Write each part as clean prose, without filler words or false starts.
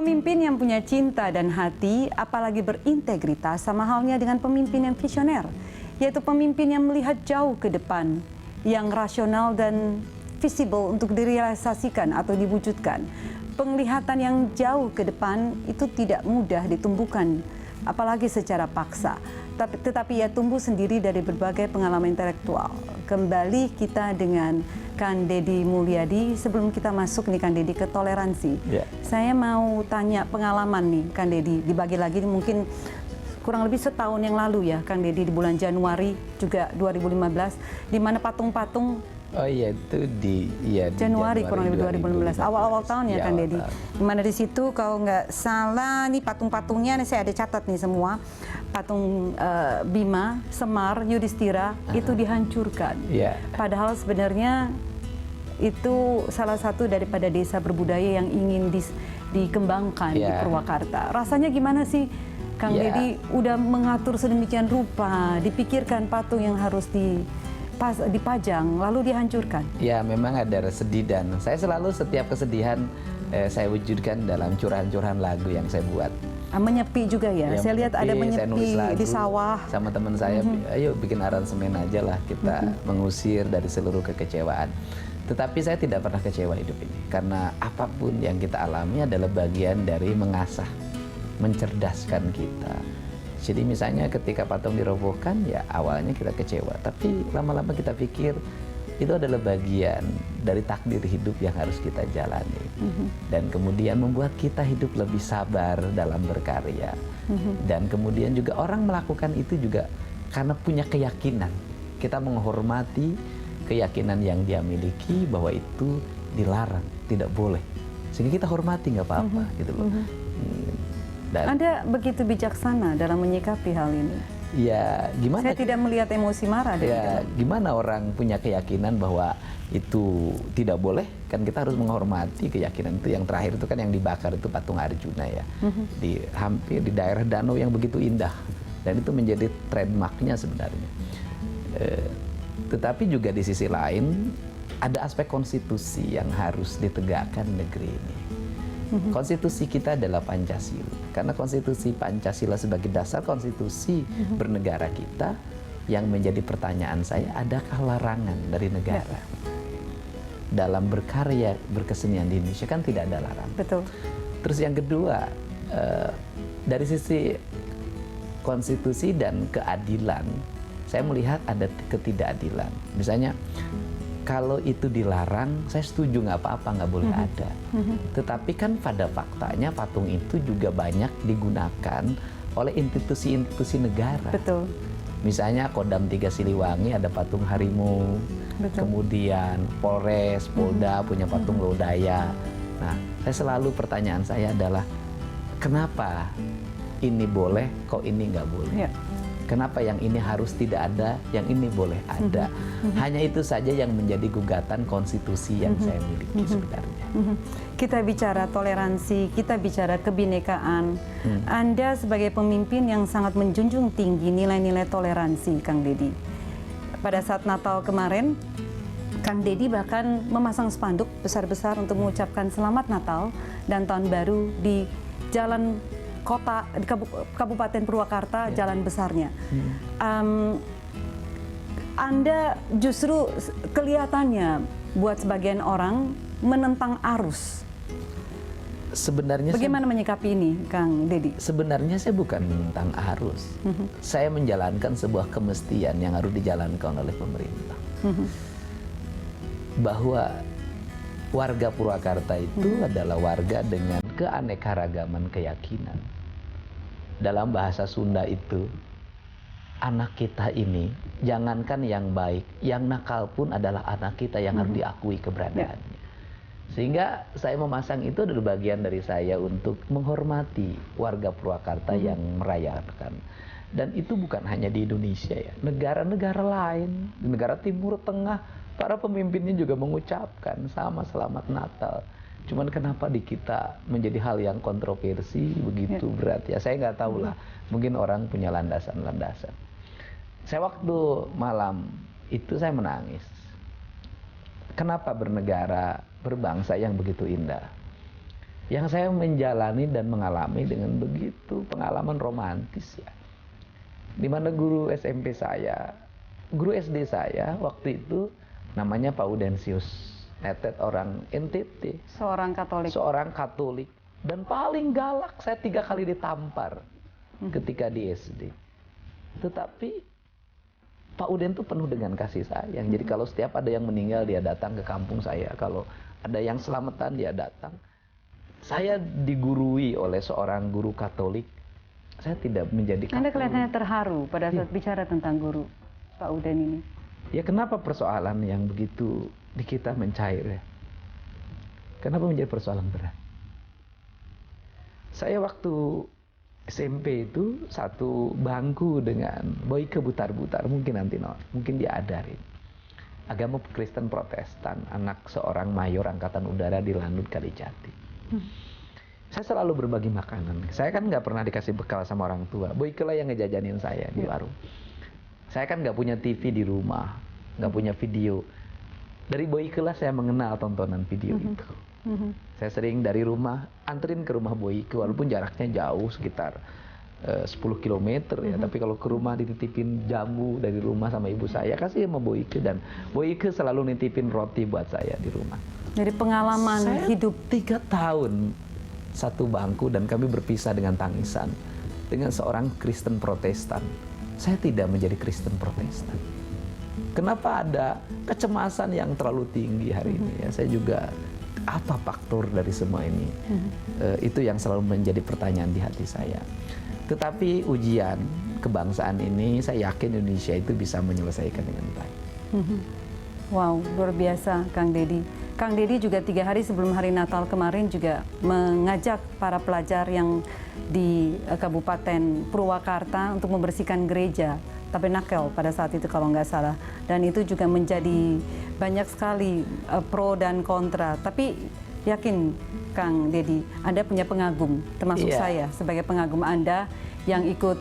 Pemimpin yang punya cinta dan hati, apalagi berintegritas, sama halnya dengan pemimpin yang visioner, yaitu pemimpin yang melihat jauh ke depan, yang rasional dan visible untuk direalisasikan atau diwujudkan. Penglihatan yang jauh ke depan itu tidak mudah ditumbuhkan, apalagi secara paksa. Tetapi ia tumbuh sendiri dari berbagai pengalaman intelektual. Kembali kita dengan Kang Deddy Mulyadi. Sebelum kita masuk nih Kang Deddy ke toleransi, saya mau tanya pengalaman nih Kang Deddy, dibagi lagi mungkin kurang lebih setahun yang lalu ya Kang Deddy, di bulan Januari juga 2015, di mana patung-patung. Oh iya, itu di Januari kurang lebih 2015, awal-awal tahun ya Kang Deddy. Dimana di situ kalau nggak salah nih patung-patungnya, nih saya ada catat nih semua. Patung Bima, Semar, Yudhistira itu dihancurkan. Padahal sebenarnya itu salah satu daripada desa berbudaya yang ingin dikembangkan di Purwakarta. Rasanya gimana sih Kang Deddy udah mengatur sedemikian rupa, dipikirkan patung yang harus dipajang, lalu dihancurkan? Ya, memang ada sedih, dan saya selalu setiap kesedihan saya wujudkan dalam curahan-curahan lagu yang saya buat. Menyepi juga ya, saya lihat ada menyepi di sawah. Sama teman saya, ayo bikin aransemen aja lah, kita mengusir dari seluruh kekecewaan. Tetapi saya tidak pernah kecewa hidup ini, karena apapun yang kita alami adalah bagian dari mengasah, mencerdaskan kita. Jadi misalnya ketika patung dirobohkan, ya awalnya kita kecewa, tapi lama-lama kita pikir itu adalah bagian dari takdir hidup yang harus kita jalani. Dan kemudian membuat kita hidup lebih sabar dalam berkarya. Dan kemudian juga orang melakukan itu juga karena punya keyakinan. Kita menghormati keyakinan yang dia miliki bahwa itu dilarang, tidak boleh. Sehingga kita hormati, nggak apa-apa gitu loh. Dan Anda begitu bijaksana dalam menyikapi hal ini. Ya, gimana? Saya tidak melihat emosi marah. Ya, gimana orang punya keyakinan bahwa itu tidak boleh? Kan kita harus menghormati keyakinan itu. Yang terakhir itu kan yang dibakar itu patung Arjuna ya, hampir di daerah danau yang begitu indah, dan itu menjadi trademarknya sebenarnya. Tetapi juga di sisi lain ada aspek konstitusi yang harus ditegakkan negeri ini. Konstitusi kita adalah Pancasila, karena konstitusi Pancasila sebagai dasar konstitusi bernegara kita. Yang menjadi pertanyaan saya, adakah larangan dari negara dalam berkarya, berkesenian di Indonesia? Kan tidak ada larangan. Betul. Terus yang kedua, dari sisi konstitusi dan keadilan, saya melihat ada ketidakadilan. Misalnya, kalau itu dilarang, saya setuju, nggak apa-apa, nggak boleh ada. Tetapi kan pada faktanya patung itu juga banyak digunakan oleh institusi-institusi negara. Betul. Misalnya Kodam 3 Siliwangi ada patung harimau. Kemudian Polres, Polda punya patung lodaya. Nah, pertanyaan saya adalah, kenapa ini boleh, kok ini nggak boleh? Kenapa yang ini harus tidak ada, yang ini boleh ada? Hanya itu saja yang menjadi gugatan konstitusi yang saya miliki sebenarnya. Kita bicara toleransi, kita bicara kebinekaan. Anda sebagai pemimpin yang sangat menjunjung tinggi nilai-nilai toleransi, Kang Deddy. Pada saat Natal kemarin, Kang Deddy bahkan memasang spanduk besar-besar untuk mengucapkan Selamat Natal dan Tahun Baru di jalan kota, di Kabupaten Purwakarta, jalan besarnya. Anda justru kelihatannya buat sebagian orang menentang arus. Sebenarnya bagaimana menyikapi ini, Kang Deddy? Sebenarnya saya bukan menentang arus. Saya menjalankan sebuah kemestian yang harus dijalankan oleh pemerintah. Bahwa warga Purwakarta itu adalah warga dengan keanekaragaman keyakinan. Dalam bahasa Sunda itu, anak kita ini, jangankan yang baik, yang nakal pun adalah anak kita yang harus diakui keberadaannya. Sehingga saya memasang itu adalah bagian dari saya untuk menghormati warga Purwakarta yang merayakan. Dan itu bukan hanya di Indonesia ya, negara-negara lain, di negara Timur Tengah, para pemimpinnya juga mengucapkan sama Selamat Natal. Cuman kenapa di kita menjadi hal yang kontroversi begitu berat ya, saya nggak tahu lah. Mungkin orang punya landasan-landasan. Saya waktu malam itu saya menangis. Kenapa bernegara, berbangsa yang begitu indah, yang saya menjalani dan mengalami dengan begitu pengalaman romantis ya. Di mana guru SMP saya, guru SD saya waktu itu namanya Pak Udensius Netet, orang NTT. Seorang Katolik. Seorang Katolik. Dan paling galak, saya 3 kali ditampar ketika di SD. Tetapi Pak Uden tuh penuh dengan kasih sayang. Jadi kalau setiap ada yang meninggal, dia datang ke kampung saya. Kalau ada yang selamatan, dia datang. Saya digurui oleh seorang guru Katolik. Saya tidak menjadi Katolik. Anda kelihatannya terharu pada saat bicara tentang guru Pak Uden ini. Ya kenapa persoalan yang begitu di kita mencair ya? Kenapa menjadi persoalan berat? Saya waktu SMP itu satu bangku dengan Boyke Butar-Butar, mungkin nanti mungkin dia adarin. Agama Kristen Protestan, anak seorang mayor angkatan udara di Lanut Kalijati. Saya selalu berbagi makanan. Saya kan nggak pernah dikasih bekal sama orang tua. Boyke lah yang ngejajanin saya di warung. Saya kan nggak punya TV di rumah, nggak punya video. Dari Boyke lah saya mengenal tontonan video itu. Saya sering dari rumah anterin ke rumah Boyke, walaupun jaraknya jauh sekitar 10 km ya. Tapi kalau ke rumah dititipin jamu dari rumah sama ibu saya, kasih sama Boyke, dan Boyke selalu nitipin roti buat saya di rumah. Dari pengalaman Saya hidup 3 tahun satu bangku dan kami berpisah dengan tangisan dengan seorang Kristen Protestan. Saya tidak menjadi Kristen Protestan. Kenapa ada kecemasan yang terlalu tinggi hari ini ya? Saya juga, apa faktor dari semua ini? Itu yang selalu menjadi pertanyaan di hati saya. Tetapi ujian kebangsaan ini saya yakin Indonesia itu bisa menyelesaikan dengan baik. Wow, luar biasa Kang Dedi. Kang Dedi juga 3 hari sebelum hari Natal kemarin juga mengajak para pelajar yang di Kabupaten Purwakarta untuk membersihkan gereja Tabernakel pada saat itu kalau nggak salah. Dan itu juga menjadi banyak sekali pro dan kontra. Tapi yakin Kang Dedi, Anda punya pengagum, termasuk saya sebagai pengagum Anda yang ikut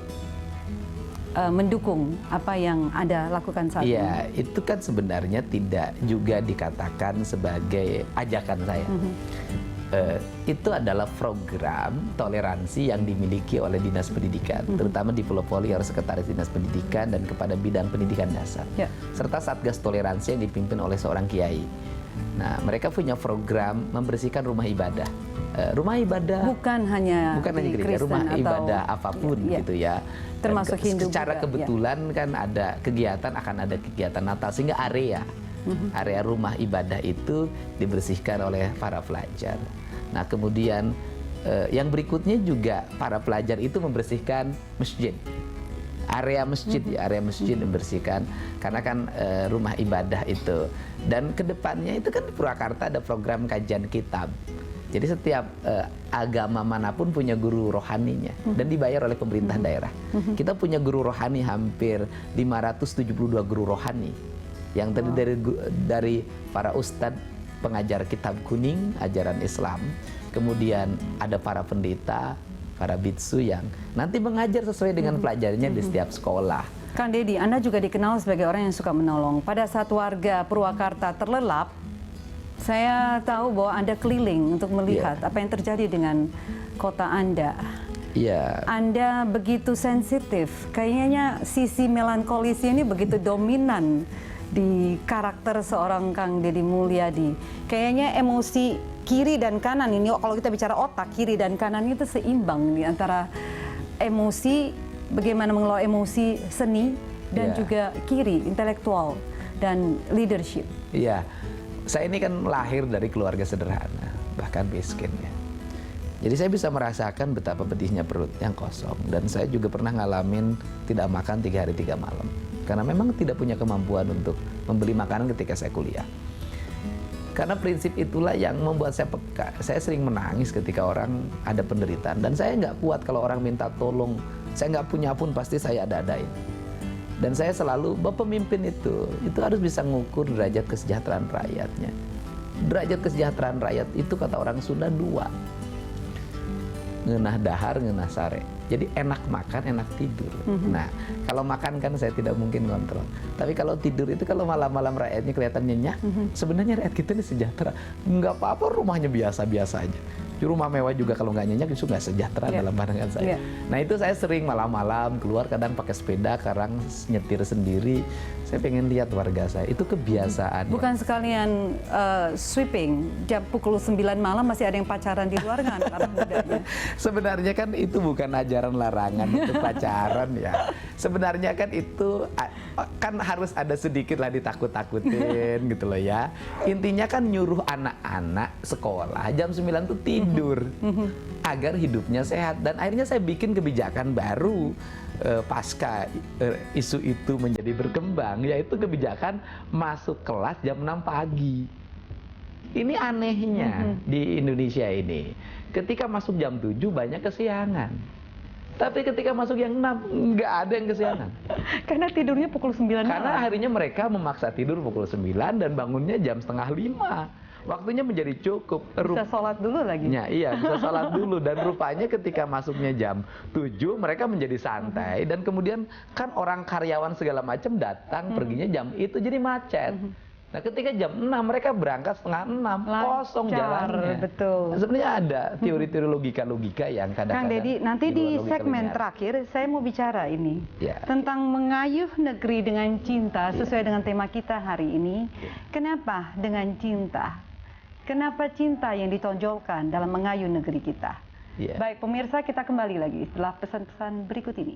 mendukung apa yang Anda lakukan saat ini. Iya, itu kan sebenarnya tidak juga dikatakan sebagai ajakan saya. Itu adalah program toleransi yang dimiliki oleh Dinas Pendidikan, terutama di Pulau Poli harus Sekretaris Dinas Pendidikan dan kepada bidang pendidikan dasar, serta Satgas Toleransi yang dipimpin oleh seorang kiai. Nah, mereka punya program membersihkan rumah ibadah. Rumah ibadah bukan hanya gereja, Kristen rumah atau ibadah apapun gitu ya. Termasuk Hindu secara juga, kebetulan kan ada kegiatan, akan ada kegiatan Natal, sehingga area rumah ibadah itu dibersihkan oleh para pelajar. Nah, kemudian yang berikutnya juga para pelajar itu membersihkan masjid. Area masjid area masjid dibersihkan karena kan rumah ibadah itu. Dan kedepannya itu kan di Purwakarta ada program kajian kitab. Jadi setiap agama manapun punya guru rohaninya dan dibayar oleh pemerintah daerah. Kita punya guru rohani hampir 572 guru rohani yang terdiri dari para ustadz pengajar kitab kuning, ajaran Islam. Kemudian ada para pendeta, para biksu yang nanti mengajar sesuai dengan pelajarnya di setiap sekolah. Kang Dedi, Anda juga dikenal sebagai orang yang suka menolong. Pada saat warga Purwakarta terlelap, saya tahu bahwa Anda keliling untuk melihat apa yang terjadi dengan kota Anda. Anda begitu sensitif. Kayaknya sisi melankolis ini begitu dominan di karakter seorang Kang Dedi Mulyadi. Kayaknya emosi kiri dan kanan ini, kalau kita bicara otak, kiri dan kanan itu seimbang nih, antara emosi, bagaimana mengelola emosi seni, dan juga kiri, intelektual, dan leadership. Iya. Saya ini kan lahir dari keluarga sederhana, bahkan miskin ya. Jadi saya bisa merasakan betapa pedihnya perut yang kosong. Dan saya juga pernah ngalamin tidak makan 3 hari 3 malam. Karena memang tidak punya kemampuan untuk membeli makanan ketika saya kuliah. Karena prinsip itulah yang membuat saya peka. Saya sering menangis ketika orang ada penderitaan. Dan saya nggak kuat kalau orang minta tolong. Saya nggak punya pun pasti saya ada-adain. Dan saya selalu, pemimpin itu harus bisa mengukur derajat kesejahteraan rakyatnya. Derajat kesejahteraan rakyat itu kata orang Sunda 2. Ngeunah dahar, ngeunah sare. Jadi enak makan, enak tidur. Nah, kalau makan kan saya tidak mungkin kontrol. Tapi kalau tidur itu kalau malam-malam rakyatnya kelihatan nyenyak, sebenarnya rakyat kita ini sejahtera. Nggak apa-apa rumahnya biasa-biasa aja. Rumah mewah juga kalau nggak nyenyak itu nggak sejahtera dalam pandangan saya. Nah itu saya sering malam-malam keluar, kadang pakai sepeda, kadang nyetir sendiri. Saya pengen lihat warga saya, itu kebiasaan. Bukan sekalian sweeping, jam pukul 9 malam masih ada yang pacaran di luar kan anak mudanya. Sebenarnya kan itu bukan ajaran larangan untuk pacaran ya. Sebenarnya kan itu kan harus ada sedikit lah ditakut-takutin gitu loh ya. Intinya kan nyuruh anak-anak sekolah jam 9 tuh tidur agar hidupnya sehat. Dan akhirnya saya bikin kebijakan baru pasca isu itu menjadi berkembang, yaitu kebijakan masuk kelas jam 6 pagi. Ini anehnya di Indonesia ini. Ketika masuk jam 7 banyak kesiangan. Tapi ketika masuk yang 6 nggak ada yang kesiangan. Karena tidurnya pukul 9 malam. Karena akhirnya mereka memaksa tidur pukul 9 dan bangunnya jam setengah 5. Waktunya menjadi cukup. Bisa sholat dulu lagi. Ya, iya, bisa sholat dulu. Dan rupanya ketika masuknya jam 7, mereka menjadi santai. Dan kemudian kan orang karyawan segala macam datang, perginya jam itu, jadi macet. Nah ketika jam 6, mereka berangkat setengah 6, kosong jalannya. Betul. Nah, sebenarnya ada teori-teori logika-logika yang kadang-kadang. Kang Deddy, nanti di segmen terakhir saya mau bicara ini. Tentang mengayuh negeri dengan cinta sesuai dengan tema kita hari ini. Kenapa dengan cinta? Kenapa cinta yang ditonjolkan dalam mengayuh negeri kita? Baik pemirsa, kita kembali lagi setelah pesan-pesan berikut ini.